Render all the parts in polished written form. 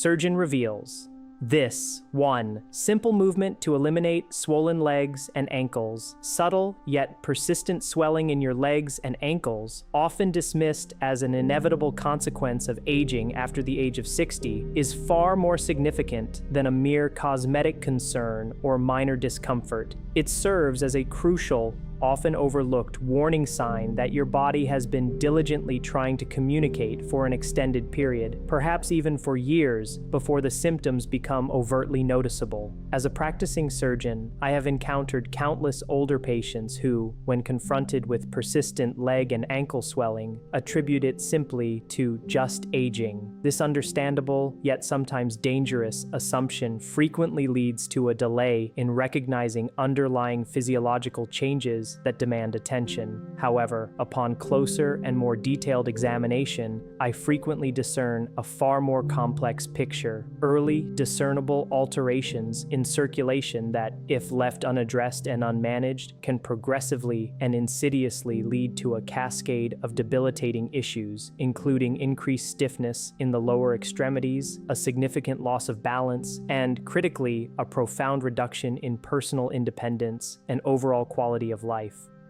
Surgeon reveals. This, 1. Simple movement to eliminate swollen legs and ankles. Subtle yet persistent swelling in your legs and ankles, often dismissed as an inevitable consequence of aging after the age of 60, is far more significant than a mere cosmetic concern or minor discomfort. It serves as a crucial, often overlooked warning sign that your body has been diligently trying to communicate for an extended period, perhaps even for years, before the symptoms become overtly noticeable. As a practicing surgeon, I have encountered countless older patients who, when confronted with persistent leg and ankle swelling, attribute it simply to just aging. This understandable, yet sometimes dangerous, assumption frequently leads to a delay in recognizing underlying physiological changes that demand attention. However, upon closer and more detailed examination, I frequently discern a far more complex picture: early, discernible alterations in circulation that, if left unaddressed and unmanaged, can progressively and insidiously lead to a cascade of debilitating issues, including increased stiffness in the lower extremities, a significant loss of balance, and, critically, a profound reduction in personal independence and overall quality of life.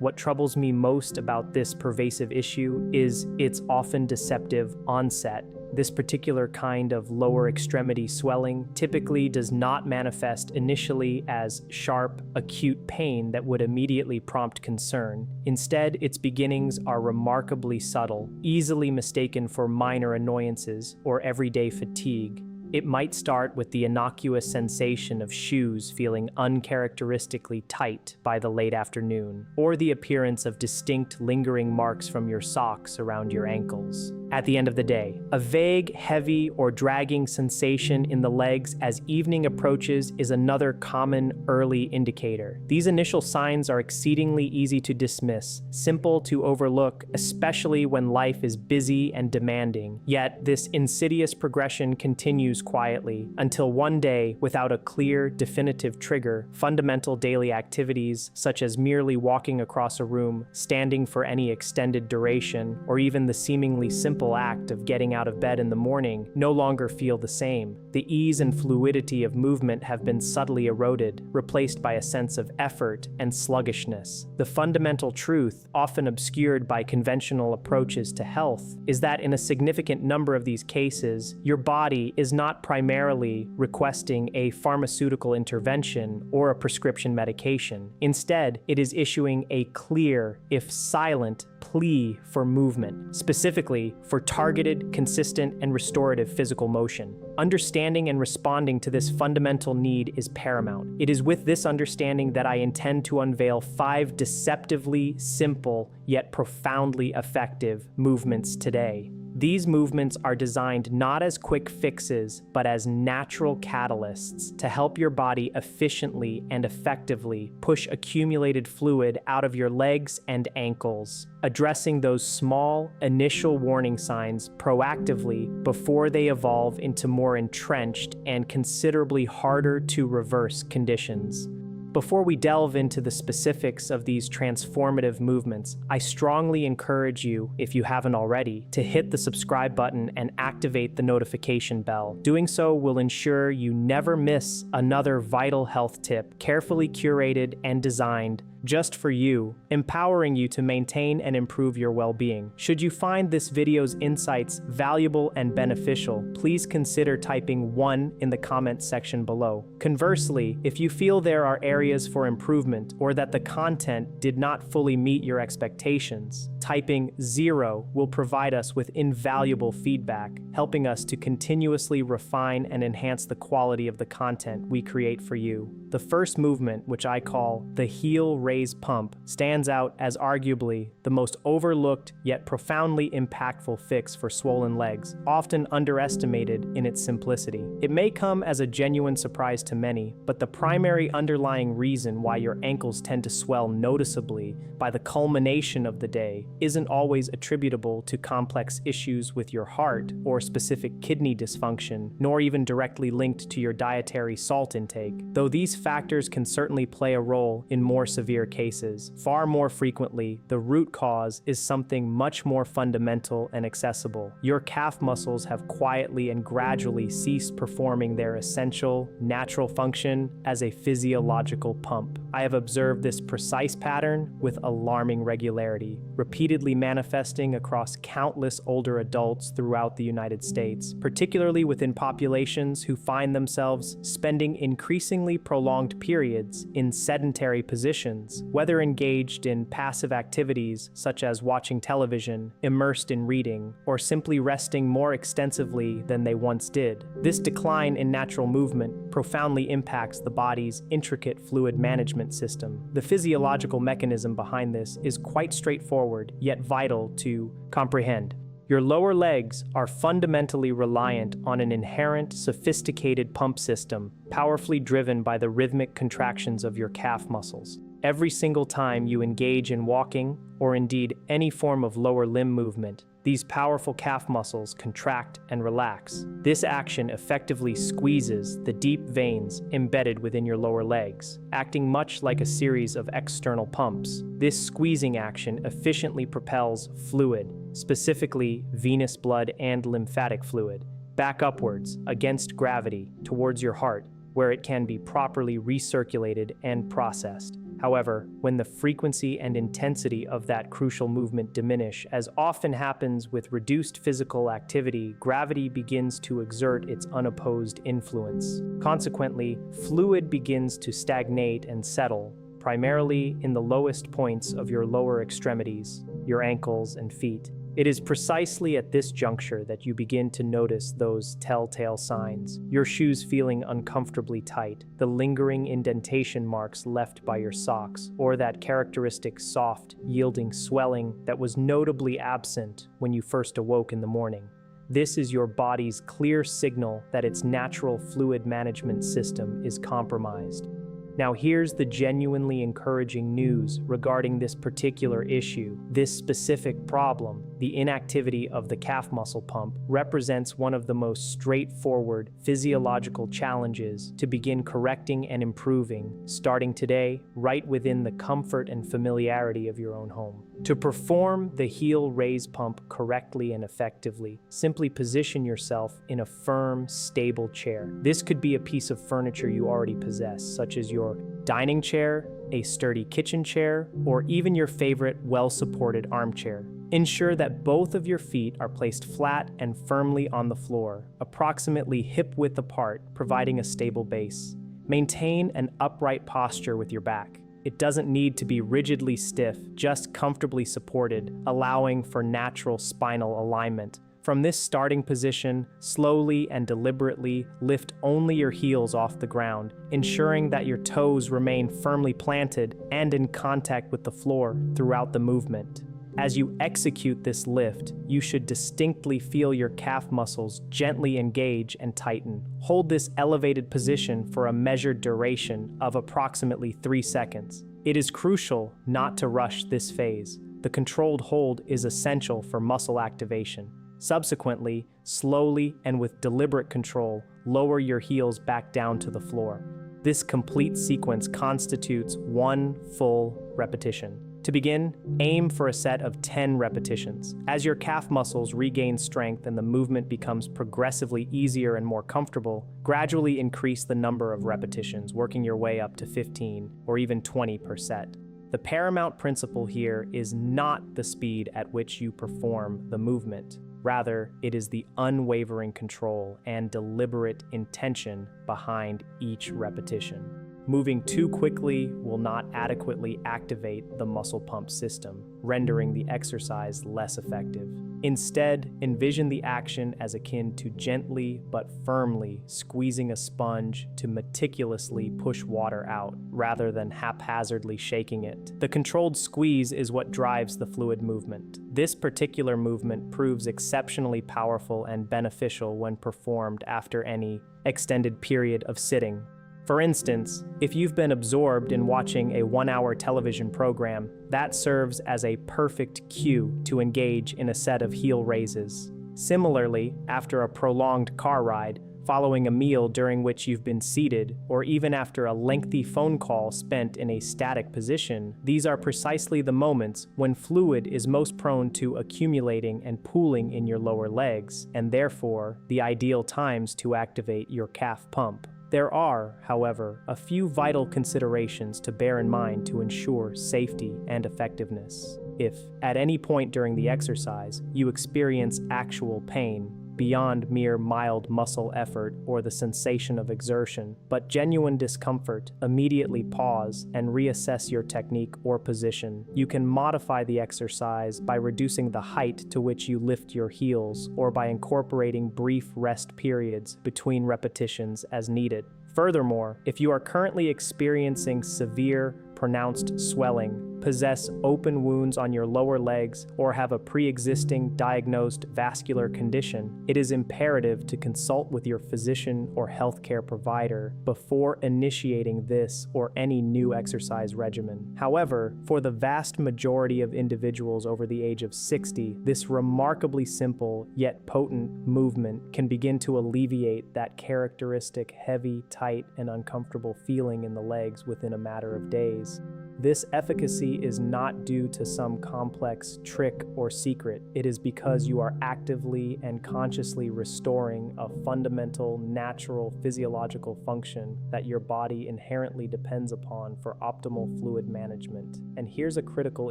What troubles me most about this pervasive issue is its often deceptive onset. This particular kind of lower extremity swelling typically does not manifest initially as sharp, acute pain that would immediately prompt concern. Instead, its beginnings are remarkably subtle, easily mistaken for minor annoyances or everyday fatigue. It might start with the innocuous sensation of shoes feeling uncharacteristically tight by the late afternoon, or the appearance of distinct lingering marks from your socks around your ankles. At the end of the day, a vague, heavy, or dragging sensation in the legs as evening approaches is another common early indicator. These initial signs are exceedingly easy to dismiss, simple to overlook, especially when life is busy and demanding. Yet, this insidious progression continues quietly until one day, without a clear, definitive trigger, fundamental daily activities such as merely walking across a room, standing for any extended duration, or even the seemingly simple act of getting out of bed in the morning no longer feel the same. The ease and fluidity of movement have been subtly eroded, replaced by a sense of effort and sluggishness. The fundamental truth, often obscured by conventional approaches to health, is that in a significant number of these cases, your body is not primarily requesting a pharmaceutical intervention or a prescription medication. Instead, it is issuing a clear, if silent, plea for movement, specifically for targeted, consistent, and restorative physical motion. Understanding and responding to this fundamental need is paramount. It is with this understanding that I intend to unveil 5 deceptively simple yet profoundly effective movements today. These movements are designed not as quick fixes, but as natural catalysts to help your body efficiently and effectively push accumulated fluid out of your legs and ankles, addressing those small, initial warning signs proactively before they evolve into more entrenched and considerably harder to reverse conditions. Before we delve into the specifics of these transformative movements, I strongly encourage you, if you haven't already, to hit the subscribe button and activate the notification bell. Doing so will ensure you never miss another vital health tip, carefully curated and designed just for you, empowering you to maintain and improve your well-being. Should you find this video's insights valuable and beneficial, please consider typing 1 in the comments section below. Conversely, if you feel there are areas for improvement or that the content did not fully meet your expectations, typing 0 will provide us with invaluable feedback, helping us to continuously refine and enhance the quality of the content we create for you. The first movement, which I call the heel raise pump, stands out as arguably the most overlooked yet profoundly impactful fix for swollen legs, often underestimated in its simplicity. It may come as a genuine surprise to many, but the primary underlying reason why your ankles tend to swell noticeably by the culmination of the day isn't always attributable to complex issues with your heart or specific kidney dysfunction, nor even directly linked to your dietary salt intake. Though these factors can certainly play a role in more severe cases. Far more frequently, the root cause is something much more fundamental and accessible. Your calf muscles have quietly and gradually ceased performing their essential, natural function as a physiological pump. I have observed this precise pattern with alarming regularity, repeatedly manifesting across countless older adults throughout the United States, particularly within populations who find themselves spending increasingly prolonged periods in sedentary positions, whether engaged in passive activities such as watching television, immersed in reading, or simply resting more extensively than they once did. This decline in natural movement profoundly impacts the body's intricate fluid management system. The physiological mechanism behind this is quite straightforward, yet vital to comprehend. Your lower legs are fundamentally reliant on an inherent, sophisticated pump system, powerfully driven by the rhythmic contractions of your calf muscles. Every single time you engage in walking, or indeed any form of lower limb movement, these powerful calf muscles contract and relax. This action effectively squeezes the deep veins embedded within your lower legs, acting much like a series of external pumps. This squeezing action efficiently propels fluid, specifically venous blood and lymphatic fluid, back upwards against gravity towards your heart, where it can be properly recirculated and processed. However, when the frequency and intensity of that crucial movement diminish, as often happens with reduced physical activity, gravity begins to exert its unopposed influence. Consequently, fluid begins to stagnate and settle, primarily in the lowest points of your lower extremities, your ankles and feet. It is precisely at this juncture that you begin to notice those telltale signs: your shoes feeling uncomfortably tight, the lingering indentation marks left by your socks, or that characteristic soft, yielding swelling that was notably absent when you first awoke in the morning. This is your body's clear signal that its natural fluid management system is compromised. Now here's the genuinely encouraging news regarding this particular issue. This specific problem, the inactivity of the calf muscle pump, represents one of the most straightforward physiological challenges to begin correcting and improving, starting today, right within the comfort and familiarity of your own home. To perform the heel raise pump correctly and effectively, simply position yourself in a firm, stable chair. This could be a piece of furniture you already possess, such as your dining chair, a sturdy kitchen chair, or even your favorite well-supported armchair. Ensure that both of your feet are placed flat and firmly on the floor, approximately hip-width apart, providing a stable base. Maintain an upright posture with your back. It doesn't need to be rigidly stiff, just comfortably supported, allowing for natural spinal alignment. From this starting position, slowly and deliberately lift only your heels off the ground, ensuring that your toes remain firmly planted and in contact with the floor throughout the movement. As you execute this lift, you should distinctly feel your calf muscles gently engage and tighten. Hold this elevated position for a measured duration of approximately 3 seconds. It is crucial not to rush this phase. The controlled hold is essential for muscle activation. Subsequently, slowly and with deliberate control, lower your heels back down to the floor. This complete sequence constitutes one full repetition. To begin, aim for a set of 10 repetitions. As your calf muscles regain strength and the movement becomes progressively easier and more comfortable, gradually increase the number of repetitions, working your way up to 15 or even 20 per set. The paramount principle here is not the speed at which you perform the movement. Rather, it is the unwavering control and deliberate intention behind each repetition. Moving too quickly will not adequately activate the muscle pump system, rendering the exercise less effective. Instead, envision the action as akin to gently but firmly squeezing a sponge to meticulously push water out, rather than haphazardly shaking it. The controlled squeeze is what drives the fluid movement. This particular movement proves exceptionally powerful and beneficial when performed after any extended period of sitting. For instance, if you've been absorbed in watching a 1-hour television program, that serves as a perfect cue to engage in a set of heel raises. Similarly, after a prolonged car ride, following a meal during which you've been seated, or even after a lengthy phone call spent in a static position, these are precisely the moments when fluid is most prone to accumulating and pooling in your lower legs, and therefore the ideal times to activate your calf pump. There are, however, a few vital considerations to bear in mind to ensure safety and effectiveness. If, at any point during the exercise, you experience actual pain, beyond mere mild muscle effort or the sensation of exertion, but genuine discomfort, immediately pause and reassess your technique or position. You can modify the exercise by reducing the height to which you lift your heels or by incorporating brief rest periods between repetitions as needed. Furthermore, if you are currently experiencing severe, pronounced swelling, possess open wounds on your lower legs, or have a pre-existing diagnosed vascular condition, it is imperative to consult with your physician or healthcare provider before initiating this or any new exercise regimen. However, for the vast majority of individuals over the age of 60, this remarkably simple yet potent movement can begin to alleviate that characteristic heavy, tight, and uncomfortable feeling in the legs within a matter of days. This efficacy is not due to some complex trick or secret. It is because you are actively and consciously restoring a fundamental, natural physiological function that your body inherently depends upon for optimal fluid management. And here's a critical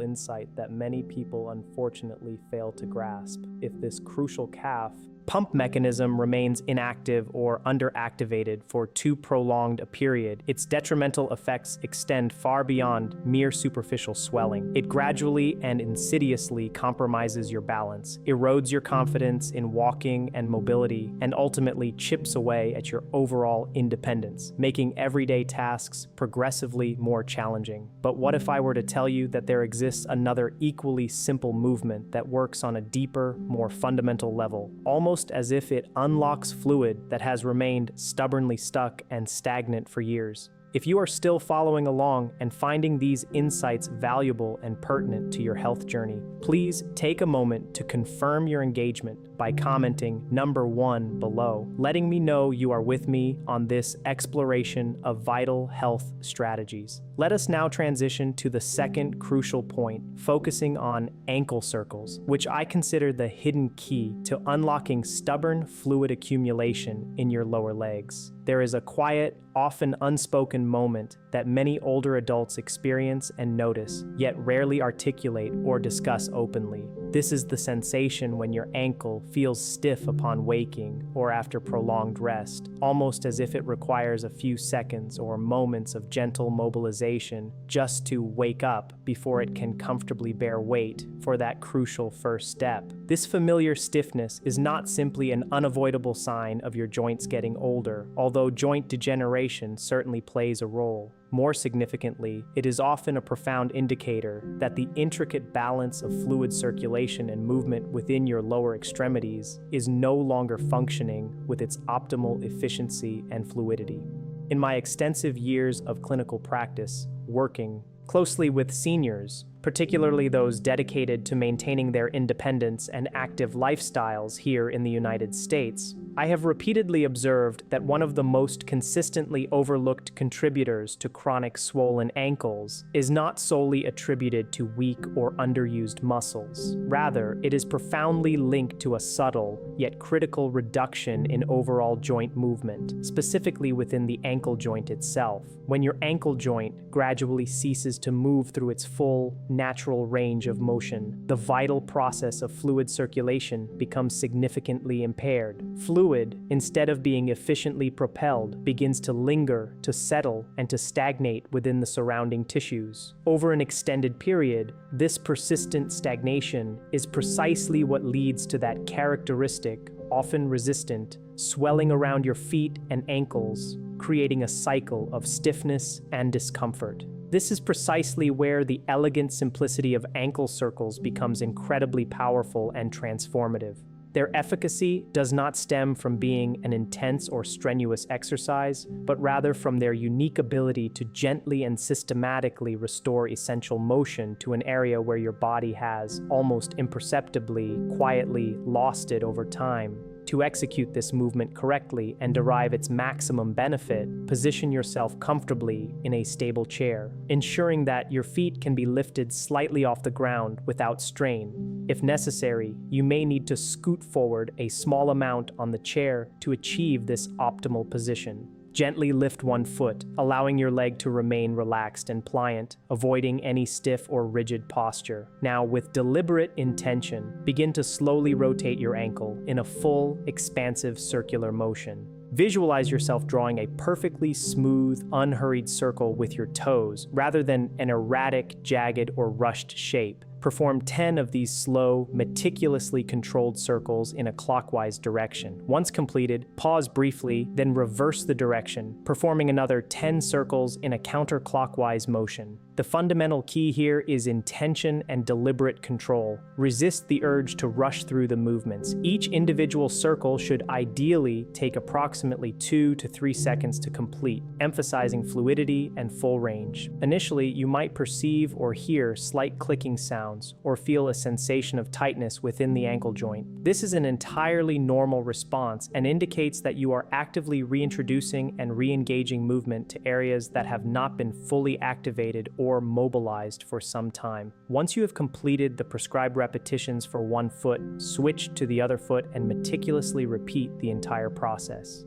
insight that many people unfortunately fail to grasp. If this crucial calf pump mechanism remains inactive or underactivated for too prolonged a period, its detrimental effects extend far beyond mere superficial swelling. It gradually and insidiously compromises your balance, erodes your confidence in walking and mobility, and ultimately chips away at your overall independence, making everyday tasks progressively more challenging. But what if I were to tell you that there exists another equally simple movement that works on a deeper, more fundamental level, almost as if it unlocks fluid that has remained stubbornly stuck and stagnant for years? If you are still following along and finding these insights valuable and pertinent to your health journey, please take a moment to confirm your engagement by commenting number 1 below, letting me know you are with me on this exploration of vital health strategies. Let us now transition to the second crucial point, focusing on ankle circles, which I consider the hidden key to unlocking stubborn fluid accumulation in your lower legs. There is a quiet, often unspoken moment that many older adults experience and notice, yet rarely articulate or discuss openly. This is the sensation when your ankle feels stiff upon waking or after prolonged rest, almost as if it requires a few seconds or moments of gentle mobilization just to wake up before it can comfortably bear weight for that crucial first step. This familiar stiffness is not simply an unavoidable sign of your joints getting older, although joint degeneration certainly plays a role. More significantly, it is often a profound indicator that the intricate balance of fluid circulation and movement within your lower extremities is no longer functioning with its optimal efficiency and fluidity. In my extensive years of clinical practice, working closely with seniors, particularly those dedicated to maintaining their independence and active lifestyles here in the United States, I have repeatedly observed that one of the most consistently overlooked contributors to chronic swollen ankles is not solely attributed to weak or underused muscles. Rather, it is profoundly linked to a subtle, yet critical reduction in overall joint movement, specifically within the ankle joint itself. When your ankle joint gradually ceases to move through its full, natural range of motion, the vital process of fluid circulation becomes significantly impaired. Fluid, instead of being efficiently propelled, begins to linger, to settle, and to stagnate within the surrounding tissues. Over an extended period, this persistent stagnation is precisely what leads to that characteristic, often resistant, swelling around your feet and ankles, creating a cycle of stiffness and discomfort. This is precisely where the elegant simplicity of ankle circles becomes incredibly powerful and transformative. Their efficacy does not stem from being an intense or strenuous exercise, but rather from their unique ability to gently and systematically restore essential motion to an area where your body has, almost imperceptibly, quietly lost it over time. To execute this movement correctly and derive its maximum benefit, position yourself comfortably in a stable chair, ensuring that your feet can be lifted slightly off the ground without strain. If necessary, you may need to scoot forward a small amount on the chair to achieve this optimal position. Gently lift one foot, allowing your leg to remain relaxed and pliant, avoiding any stiff or rigid posture. Now, with deliberate intention, begin to slowly rotate your ankle in a full, expansive circular motion. Visualize yourself drawing a perfectly smooth, unhurried circle with your toes, rather than an erratic, jagged, or rushed shape. Perform 10 of these slow, meticulously controlled circles in a clockwise direction. Once completed, pause briefly, then reverse the direction, performing another 10 circles in a counterclockwise motion. The fundamental key here is intention and deliberate control. Resist the urge to rush through the movements. Each individual circle should ideally take approximately 2 to 3 seconds to complete, emphasizing fluidity and full range. Initially, you might perceive or hear slight clicking sounds or feel a sensation of tightness within the ankle joint. This is an entirely normal response and indicates that you are actively reintroducing and re-engaging movement to areas that have not been fully activated or mobilized for some time. Once you have completed the prescribed repetitions for one foot, switch to the other foot and meticulously repeat the entire process.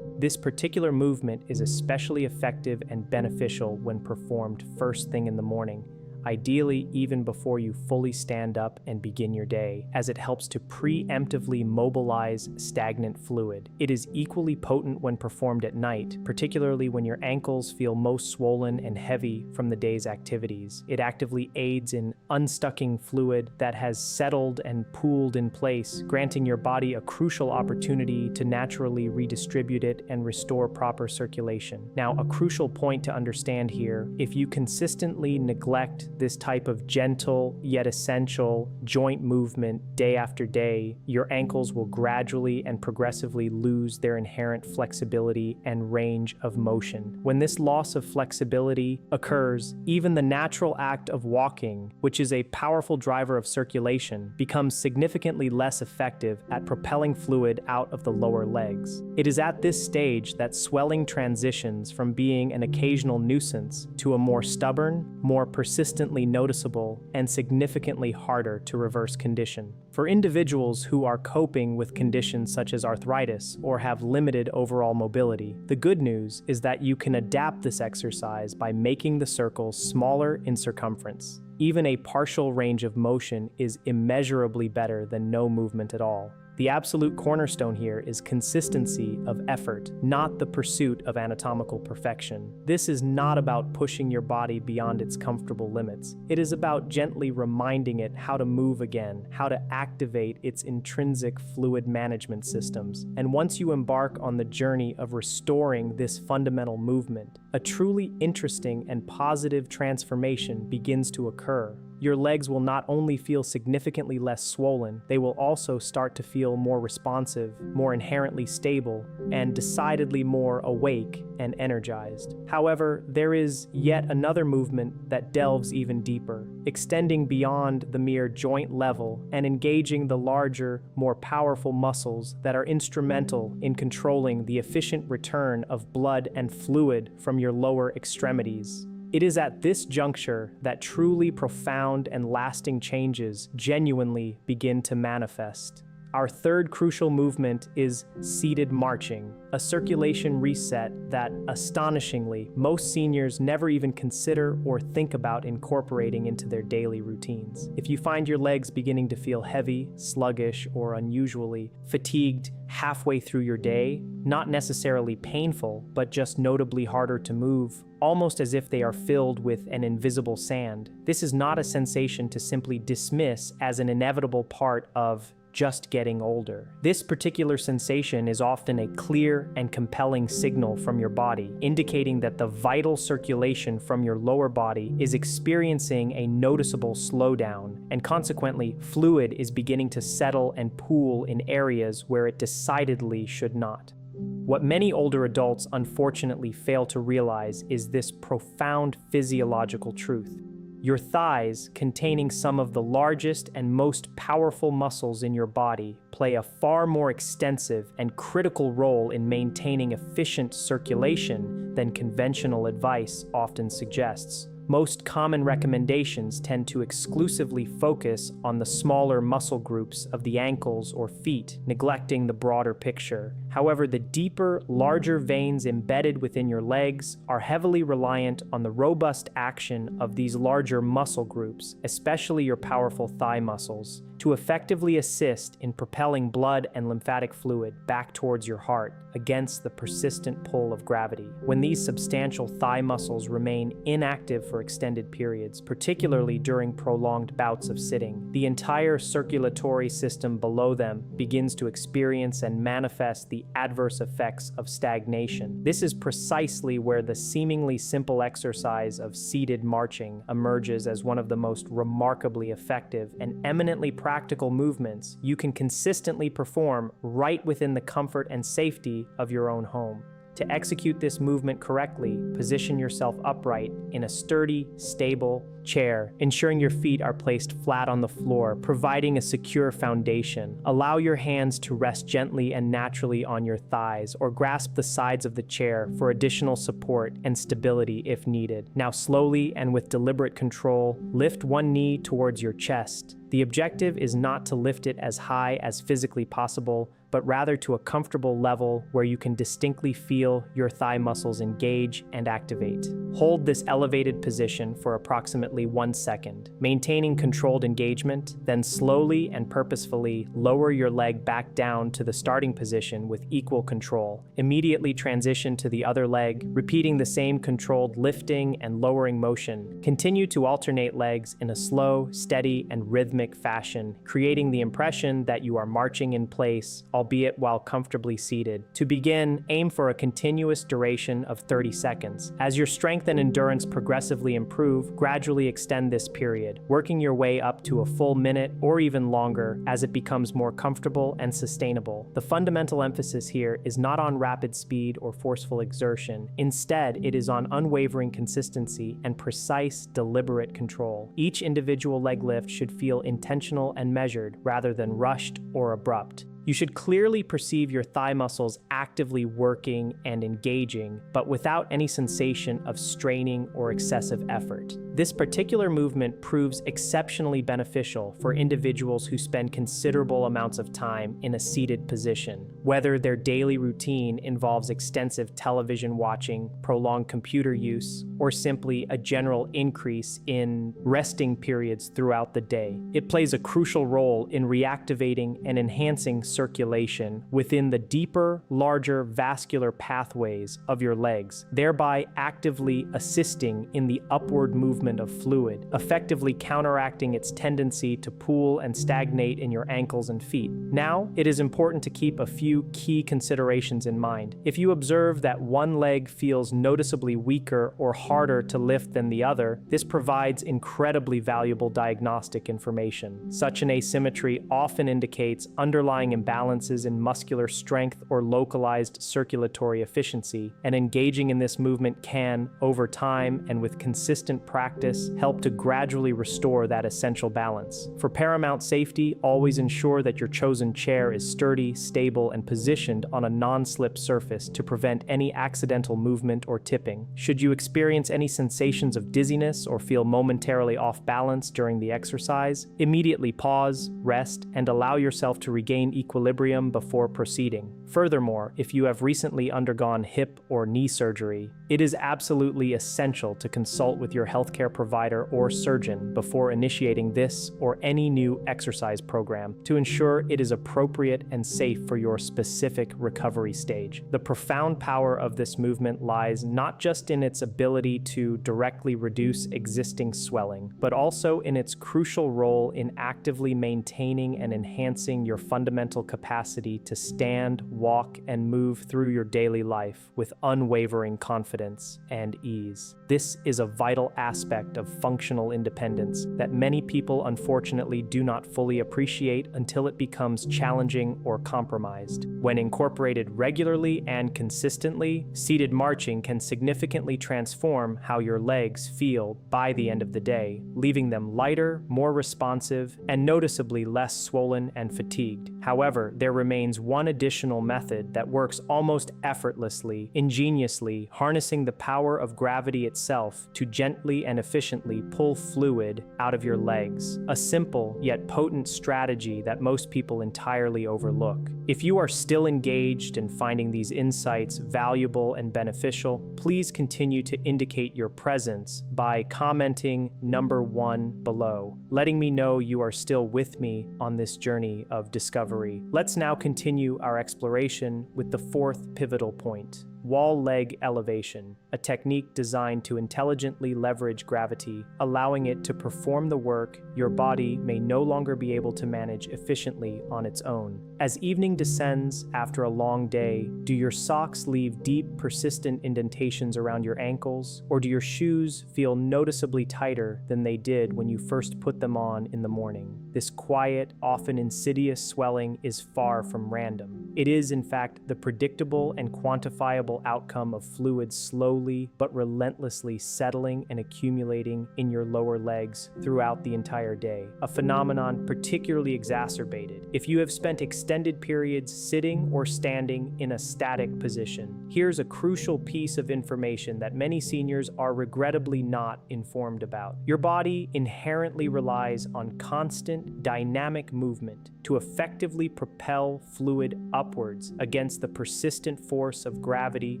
This particular movement is especially effective and beneficial when performed first thing in the morning, ideally even before you fully stand up and begin your day, as it helps to preemptively mobilize stagnant fluid. It is equally potent when performed at night, particularly when your ankles feel most swollen and heavy from the day's activities. It actively aids in unstucking fluid that has settled and pooled in place, granting your body a crucial opportunity to naturally redistribute it and restore proper circulation. Now, a crucial point to understand here: if you consistently neglect this type of gentle yet essential joint movement day after day, your ankles will gradually and progressively lose their inherent flexibility and range of motion. When this loss of flexibility occurs, even the natural act of walking, which is a powerful driver of circulation, becomes significantly less effective at propelling fluid out of the lower legs. It is at this stage that swelling transitions from being an occasional nuisance to a more stubborn, more persistent noticeable, and significantly harder to reverse condition. For individuals who are coping with conditions such as arthritis or have limited overall mobility, the good news is that you can adapt this exercise by making the circles smaller in circumference. Even a partial range of motion is immeasurably better than no movement at all. The absolute cornerstone here is consistency of effort, not the pursuit of anatomical perfection. This is not about pushing your body beyond its comfortable limits. It is about gently reminding it how to move again, how to activate its intrinsic fluid management systems. And once you embark on the journey of restoring this fundamental movement, a truly interesting and positive transformation begins to occur. Your legs will not only feel significantly less swollen, they will also start to feel more responsive, more inherently stable, and decidedly more awake and energized. However, there is yet another movement that delves even deeper, extending beyond the mere joint level and engaging the larger, more powerful muscles that are instrumental in controlling the efficient return of blood and fluid from your lower extremities. It is at this juncture that truly profound and lasting changes genuinely begin to manifest. Our third crucial movement is seated marching, a circulation reset that, astonishingly, most seniors never even consider or think about incorporating into their daily routines. If you find your legs beginning to feel heavy, sluggish, or unusually fatigued halfway through your day, not necessarily painful, but just notably harder to move, almost as if they are filled with an invisible sand, this is not a sensation to simply dismiss as an inevitable part of just getting older. This particular sensation is often a clear and compelling signal from your body, indicating that the vital circulation from your lower body is experiencing a noticeable slowdown, and consequently, fluid is beginning to settle and pool in areas where it decidedly should not. What many older adults unfortunately fail to realize is this profound physiological truth. Your thighs, containing some of the largest and most powerful muscles in your body, play a far more extensive and critical role in maintaining efficient circulation than conventional advice often suggests. Most common recommendations tend to exclusively focus on the smaller muscle groups of the ankles or feet, neglecting the broader picture. However, the deeper, larger veins embedded within your legs are heavily reliant on the robust action of these larger muscle groups, especially your powerful thigh muscles, to effectively assist in propelling blood and lymphatic fluid back towards your heart against the persistent pull of gravity. When these substantial thigh muscles remain inactive for extended periods, particularly during prolonged bouts of sitting, the entire circulatory system below them begins to experience and manifest the adverse effects of stagnation. This is precisely where the seemingly simple exercise of seated marching emerges as one of the most remarkably effective and eminently practical movements you can consistently perform right within the comfort and safety of your own home. To execute this movement correctly, position yourself upright in a sturdy, stable chair, ensuring your feet are placed flat on the floor, providing a secure foundation. Allow your hands to rest gently and naturally on your thighs, or grasp the sides of the chair for additional support and stability if needed. Now slowly and with deliberate control, lift one knee towards your chest. The objective is not to lift it as high as physically possible, but rather to a comfortable level where you can distinctly feel your thigh muscles engage and activate. Hold this elevated position for approximately 1 second, maintaining controlled engagement, then slowly and purposefully lower your leg back down to the starting position with equal control. Immediately transition to the other leg, repeating the same controlled lifting and lowering motion. Continue to alternate legs in a slow, steady, and rhythmic fashion, creating the impression that you are marching in place, albeit while comfortably seated. To begin, aim for a continuous duration of 30 seconds. As your strength and endurance progressively improve, gradually extend this period, working your way up to a full minute or even longer as it becomes more comfortable and sustainable. The fundamental emphasis here is not on rapid speed or forceful exertion. Instead, it is on unwavering consistency and precise, deliberate control. Each individual leg lift should feel intentional and measured rather than rushed or abrupt. You should clearly perceive your thigh muscles actively working and engaging, but without any sensation of straining or excessive effort. This particular movement proves exceptionally beneficial for individuals who spend considerable amounts of time in a seated position, whether their daily routine involves extensive television watching, prolonged computer use, or simply a general increase in resting periods throughout the day. It plays a crucial role in reactivating and enhancing circulation within the deeper, larger vascular pathways of your legs, thereby actively assisting in the upward movement of fluid, effectively counteracting its tendency to pool and stagnate in your ankles and feet. Now, it is important to keep a few key considerations in mind. If you observe that one leg feels noticeably weaker or harder to lift than the other, this provides incredibly valuable diagnostic information. Such an asymmetry often indicates underlying imbalances in muscular strength or localized circulatory efficiency, and engaging in this movement can, over time and with consistent practice, help to gradually restore that essential balance. For paramount safety, always ensure that your chosen chair is sturdy, stable, and positioned on a non-slip surface to prevent any accidental movement or tipping. Should you experience any sensations of dizziness or feel momentarily off balance during the exercise, immediately pause, rest, and allow yourself to regain equilibrium before proceeding. Furthermore, if you have recently undergone hip or knee surgery, it is absolutely essential to consult with your healthcare provider or surgeon before initiating this or any new exercise program to ensure it is appropriate and safe for your specific recovery stage. The profound power of this movement lies not just in its ability to directly reduce existing swelling, but also in its crucial role in actively maintaining and enhancing your fundamental capacity to stand, walk, and move through your daily life with unwavering confidence and ease. This is a vital aspect of functional independence that many people unfortunately do not fully appreciate until it becomes challenging or compromised. When incorporated regularly and consistently, seated marching can significantly transform how your legs feel by the end of the day, leaving them lighter, more responsive, and noticeably less swollen and fatigued. However, there remains one additional method that works almost effortlessly, ingeniously, harnessing the power of gravity itself to gently and efficiently pull fluid out of your legs. A simple yet potent strategy that most people entirely overlook. If you are still engaged and finding these insights valuable and beneficial, please continue to indicate your presence by commenting number 1 below, letting me know you are still with me on this journey of discovery. Let's now continue our exploration with the 4th pivotal point. Wall leg elevation, a technique designed to intelligently leverage gravity, allowing it to perform the work your body may no longer be able to manage efficiently on its own. As evening descends after a long day, do your socks leave deep, persistent indentations around your ankles, or do your shoes feel noticeably tighter than they did when you first put them on in the morning? This quiet, often insidious swelling is far from random. It is, in fact, the predictable and quantifiable outcome of fluid slowly but relentlessly settling and accumulating in your lower legs throughout the entire day, a phenomenon particularly exacerbated if you have spent extended periods sitting or standing in a static position. Here's a crucial piece of information that many seniors are regrettably not informed about. Your body inherently relies on constant, dynamic movement to effectively propel fluid upwards against the persistent force of gravity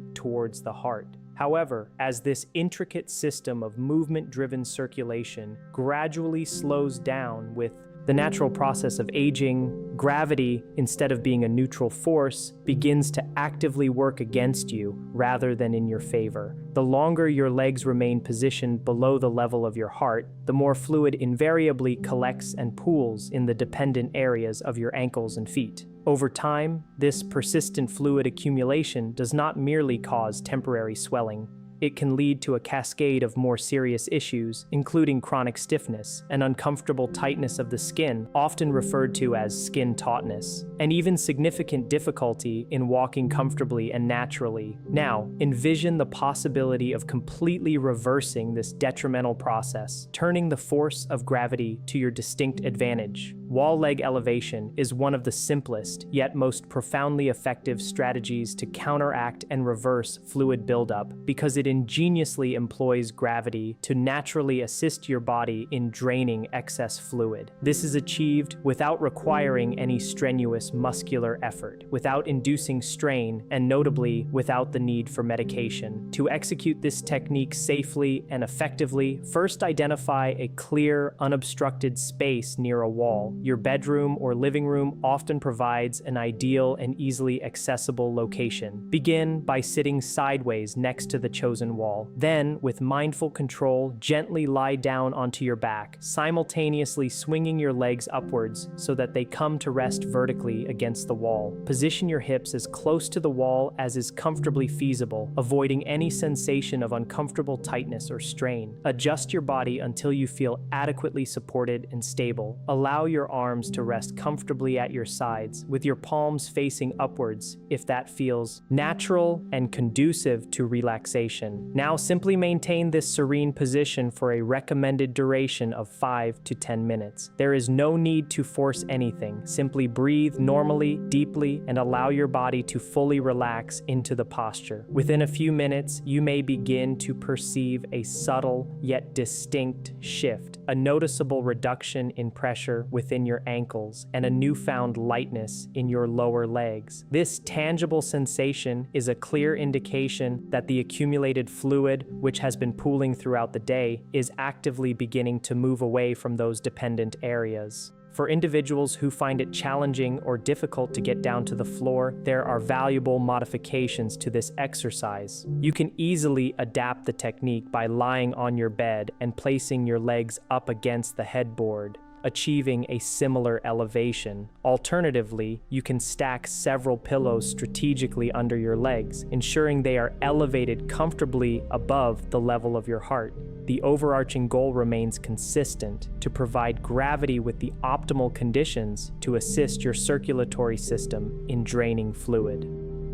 towards the heart. However, as this intricate system of movement-driven circulation gradually slows down with the natural process of aging, gravity, instead of being a neutral force, begins to actively work against you rather than in your favor. The longer your legs remain positioned below the level of your heart, the more fluid invariably collects and pools in the dependent areas of your ankles and feet. Over time, this persistent fluid accumulation does not merely cause temporary swelling. It can lead to a cascade of more serious issues, including chronic stiffness and uncomfortable tightness of the skin, often referred to as skin tautness, and even significant difficulty in walking comfortably and naturally. Now, envision the possibility of completely reversing this detrimental process, turning the force of gravity to your distinct advantage. Wall leg elevation is one of the simplest, yet most profoundly effective strategies to counteract and reverse fluid buildup because it ingeniously employs gravity to naturally assist your body in draining excess fluid. This is achieved without requiring any strenuous muscular effort, without inducing strain, and notably without the need for medication. To execute this technique safely and effectively, first identify a clear, unobstructed space near a wall. Your bedroom or living room often provides an ideal and easily accessible location. Begin by sitting sideways next to the chosen wall. Then, with mindful control, gently lie down onto your back, simultaneously swinging your legs upwards so that they come to rest vertically against the wall. Position your hips as close to the wall as is comfortably feasible, avoiding any sensation of uncomfortable tightness or strain. Adjust your body until you feel adequately supported and stable. Allow your arms to rest comfortably at your sides, with your palms facing upwards if that feels natural and conducive to relaxation. Now simply maintain this serene position for a recommended duration of 5 to 10 minutes. There is no need to force anything. Simply breathe normally, deeply, and allow your body to fully relax into the posture. Within a few minutes, you may begin to perceive a subtle yet distinct shift, a noticeable reduction in pressure within your ankles, and a newfound lightness in your lower legs. This tangible sensation is a clear indication that the accumulated fluid, which has been pooling throughout the day, is actively beginning to move away from those dependent areas. For individuals who find it challenging or difficult to get down to the floor, there are valuable modifications to this exercise. You can easily adapt the technique by lying on your bed and placing your legs up against the headboard. achieving a similar elevation. Alternatively, you can stack several pillows strategically under your legs, ensuring they are elevated comfortably above the level of your heart. The overarching goal remains consistent: to provide gravity with the optimal conditions to assist your circulatory system in draining fluid.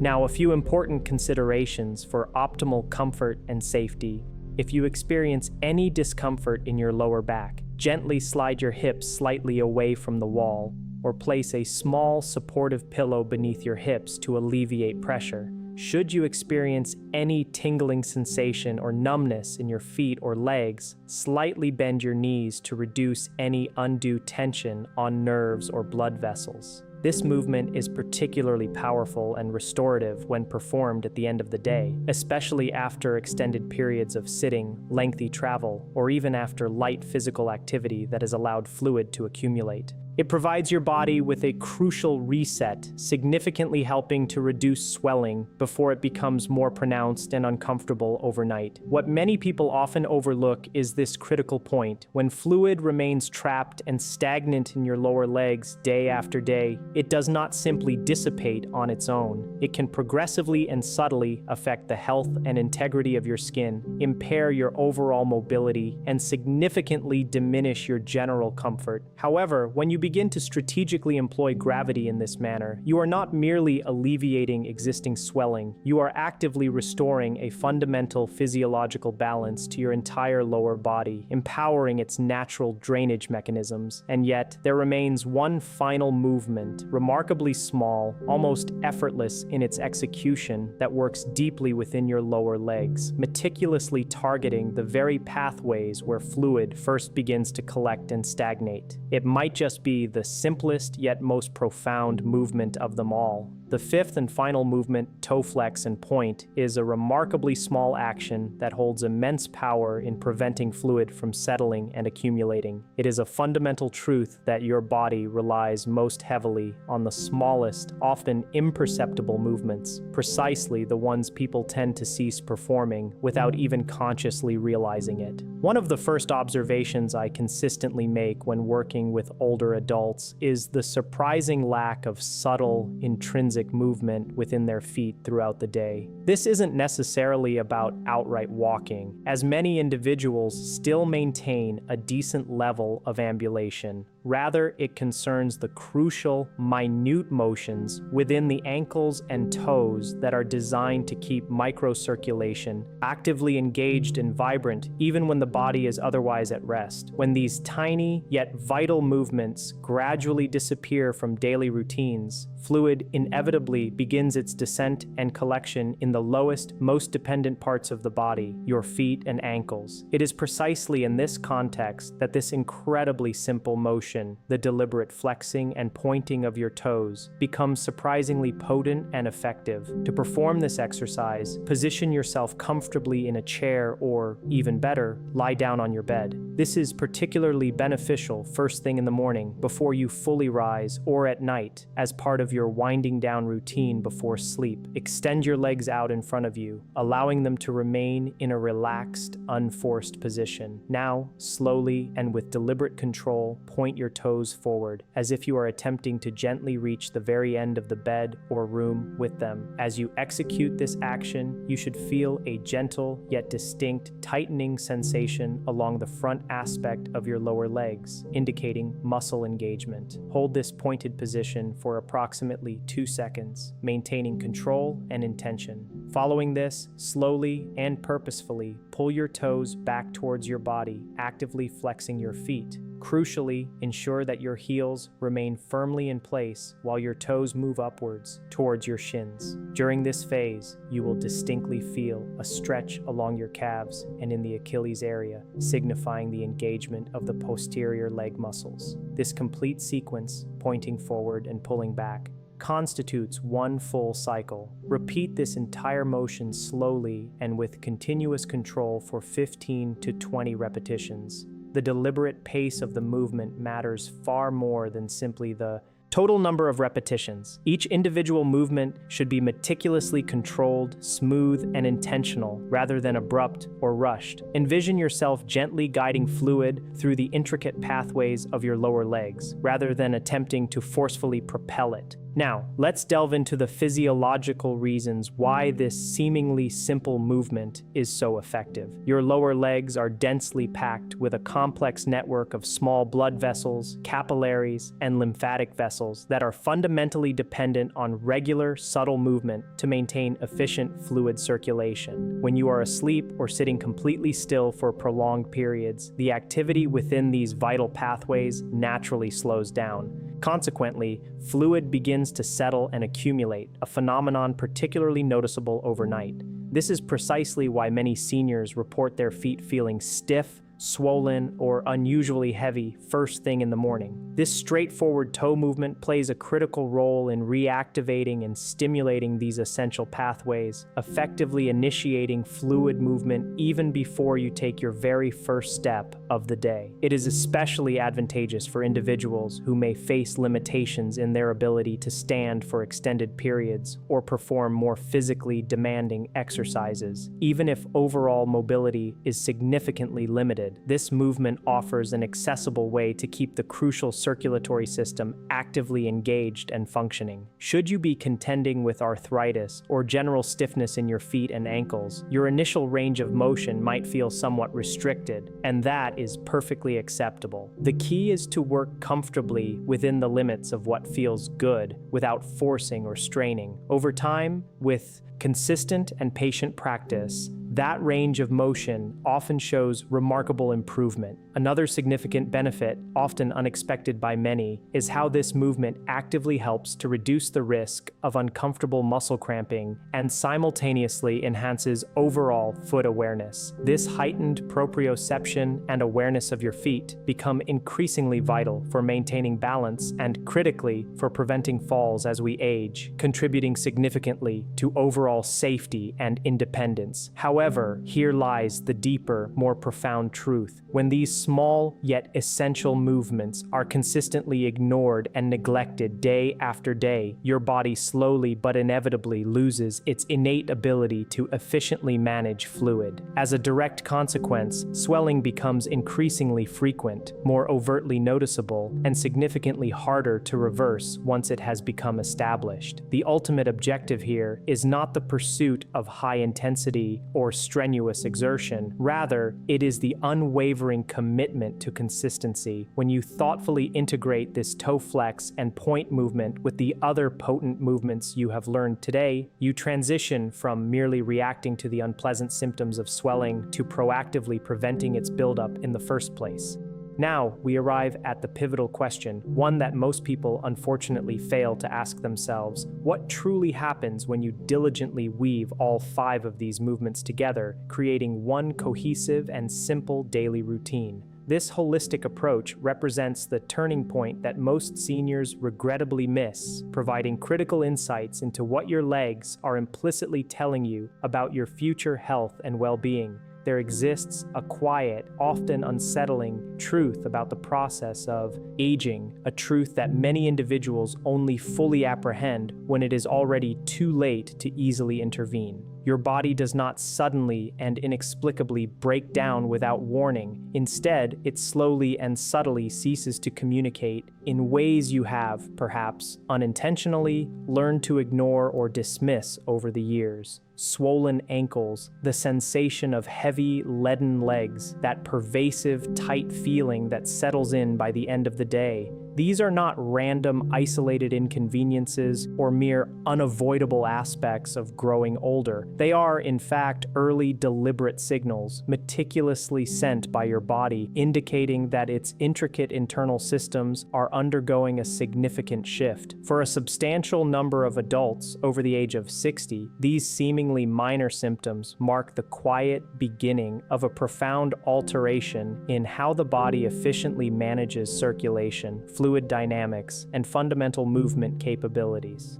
Now, a few important considerations for optimal comfort and safety. If you experience any discomfort in your lower back, gently slide your hips slightly away from the wall, or place a small supportive pillow beneath your hips to alleviate pressure. Should you experience any tingling sensation or numbness in your feet or legs, slightly bend your knees to reduce any undue tension on nerves or blood vessels. This movement is particularly powerful and restorative when performed at the end of the day, especially after extended periods of sitting, lengthy travel, or even after light physical activity that has allowed fluid to accumulate. It provides your body with a crucial reset, significantly helping to reduce swelling before it becomes more pronounced and uncomfortable overnight. What many people often overlook is this critical point. When fluid remains trapped and stagnant in your lower legs day after day, it does not simply dissipate on its own. It can progressively and subtly affect the health and integrity of your skin, impair your overall mobility, and significantly diminish your general comfort. However, when you begin to strategically employ gravity in this manner, you are not merely alleviating existing swelling, you are actively restoring a fundamental physiological balance to your entire lower body, empowering its natural drainage mechanisms. And yet, there remains one final movement, remarkably small, almost effortless in its execution, that works deeply within your lower legs, meticulously targeting the very pathways where fluid first begins to collect and stagnate. It might just be the simplest yet most profound movement of them all. The fifth and final movement, toe flex and point, is a remarkably small action that holds immense power in preventing fluid from settling and accumulating. It is a fundamental truth that your body relies most heavily on the smallest, often imperceptible movements, precisely the ones people tend to cease performing without even consciously realizing it. One of the first observations I consistently make when working with older adults is the surprising lack of subtle, intrinsic movement within their feet throughout the day. This isn't necessarily about outright walking, as many individuals still maintain a decent level of ambulation. Rather, it concerns the crucial, minute motions within the ankles and toes that are designed to keep microcirculation actively engaged and vibrant even when the body is otherwise at rest. When these tiny yet vital movements gradually disappear from daily routines, fluid inevitably begins its descent and collection in the lowest, most dependent parts of the body, your feet and ankles. It is precisely in this context that this incredibly simple motion, the deliberate flexing and pointing of your toes, becomes surprisingly potent and effective. To perform this exercise, position yourself comfortably in a chair or, even better, lie down on your bed. This is particularly beneficial first thing in the morning, before you fully rise, or at night, as part of your winding down routine before sleep. Extend your legs out in front of you, allowing them to remain in a relaxed, unforced position. Now, slowly and with deliberate control, point your toes forward, as if you are attempting to gently reach the very end of the bed or room with them. As you execute this action, you should feel a gentle yet distinct tightening sensation along the front aspect of your lower legs, indicating muscle engagement. Hold this pointed position for approximately 2 seconds, maintaining control and intention. Following this, slowly and purposefully pull your toes back towards your body, actively flexing your feet. Crucially, ensure that your heels remain firmly in place while your toes move upwards towards your shins. During this phase, you will distinctly feel a stretch along your calves and in the Achilles area, signifying the engagement of the posterior leg muscles. This complete sequence, pointing forward and pulling back, constitutes one full cycle. Repeat this entire motion slowly and with continuous control for 15 to 20 repetitions. The deliberate pace of the movement matters far more than simply the Total number of repetitions. Each individual movement should be meticulously controlled, smooth, and intentional, rather than abrupt or rushed. Envision yourself gently guiding fluid through the intricate pathways of your lower legs, rather than attempting to forcefully propel it. Now, let's delve into the physiological reasons why this seemingly simple movement is so effective. Your lower legs are densely packed with a complex network of small blood vessels, capillaries, and lymphatic vessels that are fundamentally dependent on regular, subtle movement to maintain efficient fluid circulation. When you are asleep or sitting completely still for prolonged periods, the activity within these vital pathways naturally slows down. Consequently, fluid begins to settle and accumulate, a phenomenon particularly noticeable overnight. This is precisely why many seniors report their feet feeling stiff, swollen, or unusually heavy first thing in the morning. This straightforward toe movement plays a critical role in reactivating and stimulating these essential pathways, effectively initiating fluid movement even before you take your very first step of the day. It is especially advantageous for individuals who may face limitations in their ability to stand for extended periods or perform more physically demanding exercises. Even if overall mobility is significantly limited, this movement offers an accessible way to keep the crucial circulatory system actively engaged and functioning. Should you be contending with arthritis or general stiffness in your feet and ankles, your initial range of motion might feel somewhat restricted, and that is perfectly acceptable. The key is to work comfortably within the limits of what feels good without forcing or straining. Over time, with consistent and patient practice, that range of motion often shows remarkable improvement. Another significant benefit, often unexpected by many, is how this movement actively helps to reduce the risk of uncomfortable muscle cramping and simultaneously enhances overall foot awareness. This heightened proprioception and awareness of your feet become increasingly vital for maintaining balance and, critically, for preventing falls as we age, contributing significantly to overall safety and independence. However, here lies the deeper, more profound truth. When these small yet essential movements are consistently ignored and neglected day after day, your body slowly but inevitably loses its innate ability to efficiently manage fluid. As a direct consequence, swelling becomes increasingly frequent, more overtly noticeable, and significantly harder to reverse once it has become established. The ultimate objective here is not the pursuit of high intensity or strenuous exertion. Rather, it is the unwavering commitment to consistency. When you thoughtfully integrate this toe flex and point movement with the other potent movements you have learned today, you transition from merely reacting to the unpleasant symptoms of swelling to proactively preventing its buildup in the first place. Now, we arrive at the pivotal question, one that most people unfortunately fail to ask themselves: what truly happens when you diligently weave all 5 of these movements together, creating one cohesive and simple daily routine? This holistic approach represents the turning point that most seniors regrettably miss, providing critical insights into what your legs are implicitly telling you about your future health and well-being. There exists a quiet, often unsettling truth about the process of aging, a truth that many individuals only fully apprehend when it is already too late to easily intervene. Your body does not suddenly and inexplicably break down without warning. Instead, it slowly and subtly ceases to communicate in ways you have, perhaps unintentionally, learned to ignore or dismiss over the years. Swollen ankles, the sensation of heavy, leaden legs, that pervasive, tight feeling that settles in by the end of the day. These are not random, isolated inconveniences or mere unavoidable aspects of growing older. They are, in fact, early, deliberate signals, meticulously sent by your body, indicating that its intricate internal systems are undergoing a significant shift. For a substantial number of adults over the age of 60, these seemingly minor symptoms mark the quiet beginning of a profound alteration in how the body efficiently manages circulation, fluid dynamics, and fundamental movement capabilities.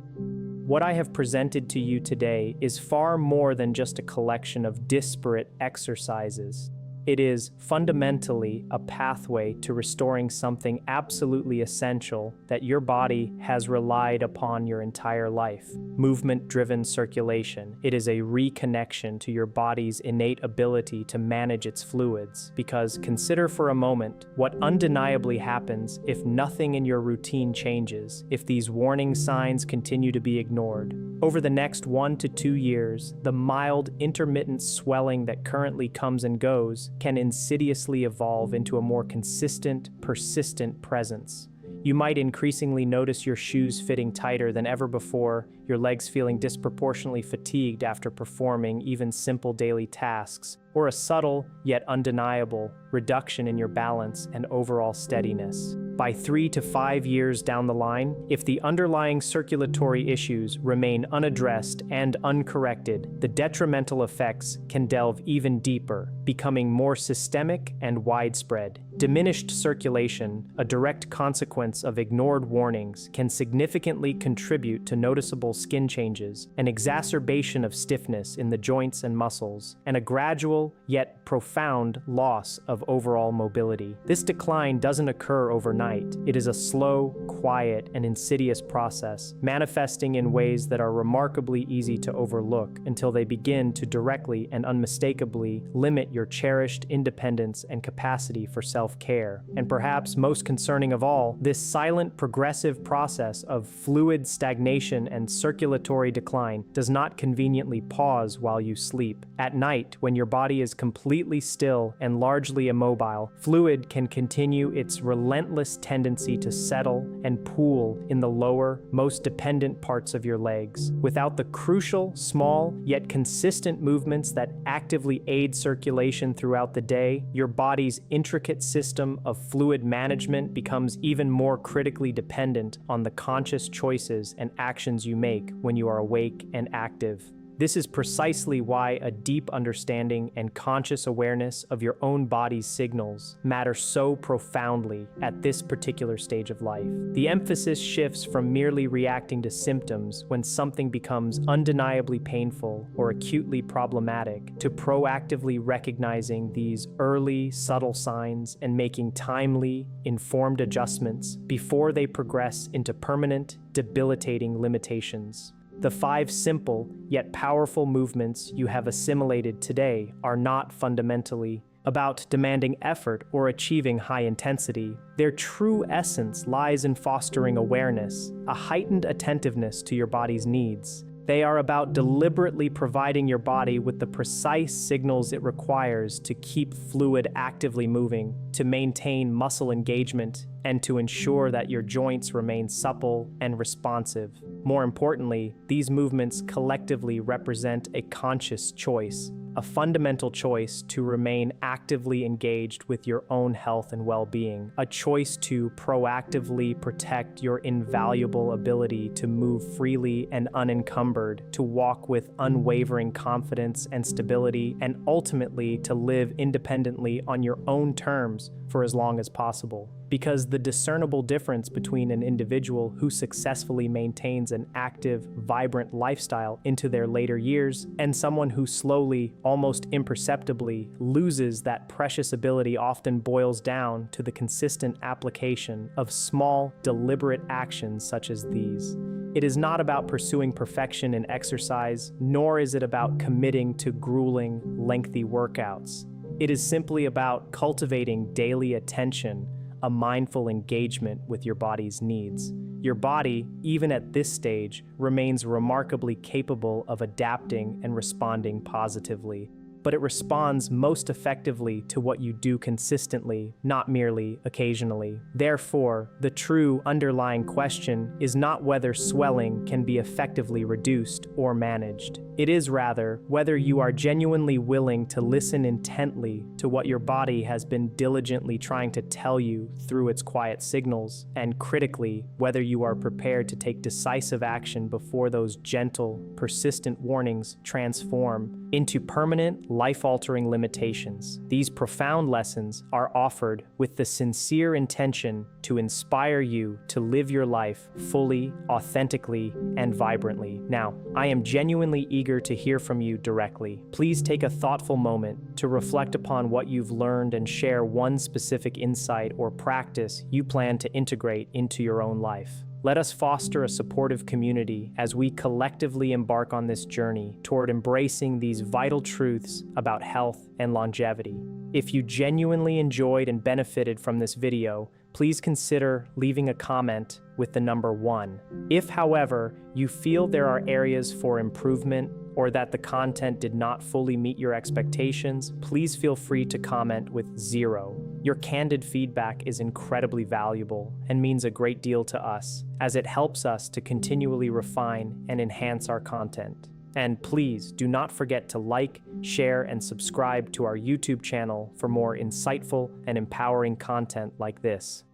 What I have presented to you today is far more than just a collection of disparate exercises. It is fundamentally a pathway to restoring something absolutely essential that your body has relied upon your entire life: movement-driven circulation. It is a reconnection to your body's innate ability to manage its fluids, because consider for a moment what undeniably happens if nothing in your routine changes, if these warning signs continue to be ignored. Over the next 1 to 2 years, the mild, intermittent swelling that currently comes and goes can insidiously evolve into a more consistent, persistent presence. You might increasingly notice your shoes fitting tighter than ever before, your legs feeling disproportionately fatigued after performing even simple daily tasks, or a subtle, yet undeniable, reduction in your balance and overall steadiness. By 3 to 5 years down the line, if the underlying circulatory issues remain unaddressed and uncorrected, the detrimental effects can delve even deeper, becoming more systemic and widespread. Diminished circulation, a direct consequence of ignored warnings, can significantly contribute to noticeable skin changes, an exacerbation of stiffness in the joints and muscles, and a gradual yet profound loss of overall mobility. This decline doesn't occur overnight. It is a slow, quiet, and insidious process, manifesting in ways that are remarkably easy to overlook until they begin to directly and unmistakably limit your cherished independence and capacity for self-care. And perhaps most concerning of all, this silent, progressive process of fluid stagnation and circulatory decline does not conveniently pause while you sleep. At night, when your body is completely still and largely immobile, fluid can continue its relentless tendency to settle and pool in the lower, most dependent parts of your legs. Without the crucial, small, yet consistent movements that actively aid circulation throughout the day, your body's intricate system of fluid management becomes even more critically dependent on the conscious choices and actions you make when you are awake and active. This is precisely why a deep understanding and conscious awareness of your own body's signals matter so profoundly at this particular stage of life. The emphasis shifts from merely reacting to symptoms when something becomes undeniably painful or acutely problematic to proactively recognizing these early, subtle signs and making timely, informed adjustments before they progress into permanent, debilitating limitations. The 5 simple yet powerful movements you have assimilated today are not fundamentally about demanding effort or achieving high intensity. Their true essence lies in fostering awareness, a heightened attentiveness to your body's needs. They are about deliberately providing your body with the precise signals it requires to keep fluid actively moving, to maintain muscle engagement, and to ensure that your joints remain supple and responsive. More importantly, these movements collectively represent a conscious choice, a fundamental choice to remain actively engaged with your own health and well-being, a choice to proactively protect your invaluable ability to move freely and unencumbered, to walk with unwavering confidence and stability, and ultimately to live independently on your own terms for as long as possible. Because the discernible difference between an individual who successfully maintains an active, vibrant lifestyle into their later years and someone who slowly, almost imperceptibly, loses that precious ability often boils down to the consistent application of small, deliberate actions such as these. It is not about pursuing perfection in exercise, nor is it about committing to grueling, lengthy workouts. It is simply about cultivating daily attention, a mindful engagement with your body's needs. Your body, even at this stage, remains remarkably capable of adapting and responding positively, but it responds most effectively to what you do consistently, not merely occasionally. Therefore, the true underlying question is not whether swelling can be effectively reduced or managed. It is rather whether you are genuinely willing to listen intently to what your body has been diligently trying to tell you through its quiet signals, and critically, whether you are prepared to take decisive action before those gentle, persistent warnings transform into permanent, life-altering limitations. These profound lessons are offered with the sincere intention to inspire you to live your life fully, authentically, and vibrantly. Now, I am genuinely eager to hear from you directly. Please take a thoughtful moment to reflect upon what you've learned and share one specific insight or practice you plan to integrate into your own life. Let us foster a supportive community as we collectively embark on this journey toward embracing these vital truths about health and longevity. If you genuinely enjoyed and benefited from this video, please consider leaving a comment with the number 1. If, however, you feel there are areas for improvement or that the content did not fully meet your expectations, please feel free to comment with 0. Your candid feedback is incredibly valuable and means a great deal to us, as it helps us to continually refine and enhance our content. And please do not forget to like, share, and subscribe to our YouTube channel for more insightful and empowering content like this.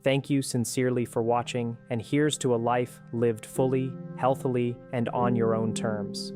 Thank you sincerely for watching, and here's to a life lived fully, healthily, and on your own terms.